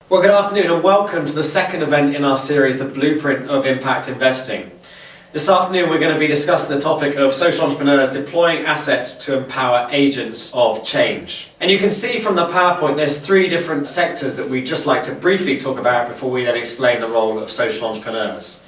Well, good afternoon and welcome to the second event in our series, The Blueprint of Impact Investing. This afternoon we're going to be discussing the topic of social entrepreneurs deploying assets to empower agents of change. And you can see from the PowerPoint there's three different sectors that we'd just like to briefly talk about before we then explain the role of social entrepreneurs.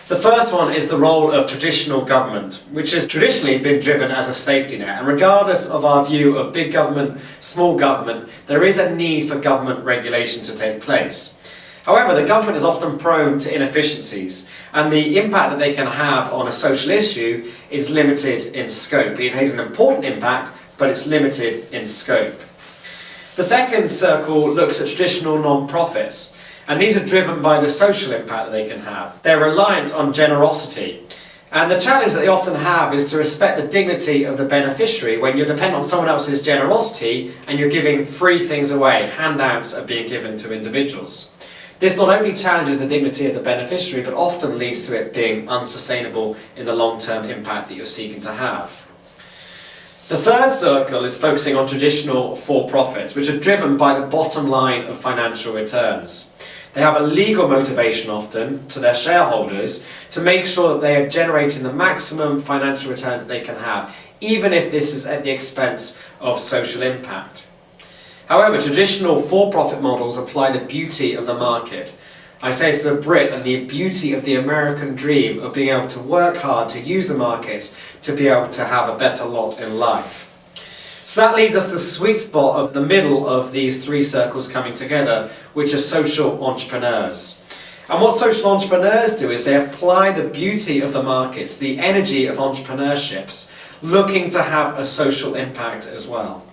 The first one is the role of traditional government, which has traditionally been driven as a safety net. And regardless of our view of big government, small government, there is a need for government regulation to take place. However, the government is often prone to inefficiencies, and the impact that they can have on a social issue is limited in scope. It has an important impact, but it's limited in scope. The second circle looks at traditional non-profits. And these are driven by the social impact that they can have. They're reliant on generosity. And the challenge that they often have is to respect the dignity of the beneficiary when you're dependent on someone else's generosity and you're giving free things away. Handouts are being given to individuals. This not only challenges the dignity of the beneficiary, but often leads to it being unsustainable in the long-term impact that you're seeking to have. The third circle is focusing on traditional for-profits, which are driven by the bottom line of financial returns. They have a legal motivation often to their shareholders to make sure that they are generating the maximum financial returns they can have, even if this is at the expense of social impact. However, traditional for-profit models apply the beauty of the market. I say this as a Brit, and the beauty of the American dream of being able to work hard, to use the markets, to be able to have a better lot in life. So that leads us to the sweet spot of the middle of these three circles coming together, which are social entrepreneurs. And what social entrepreneurs do is they apply the beauty of the markets, the energy of entrepreneurships, looking to have a social impact as well.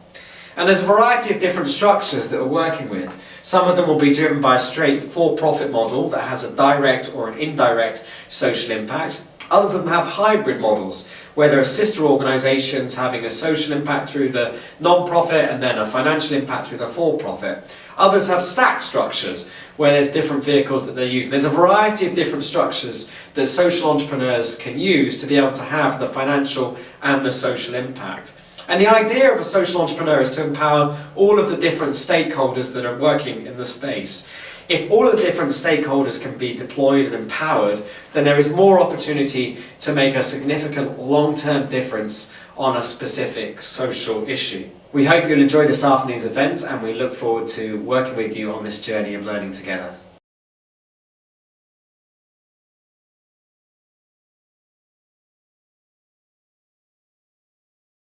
And there's a variety of different structures that we're working with. Some of them will be driven by a straight for-profit model that has a direct or an indirect social impact. Others of them have hybrid models, where there are sister organisations having a social impact through the non-profit and then a financial impact through the for-profit. Others have stack structures, where there's different vehicles that they're using. There's a variety of different structures that social entrepreneurs can use to be able to have the financial and the social impact. And the idea of a social entrepreneur is to empower all of the different stakeholders that are working in the space. If all of the different stakeholders can be deployed and empowered, then there is more opportunity to make a significant long-term difference on a specific social issue. We hope you'll enjoy this afternoon's event, and we look forward to working with you on this journey of learning together.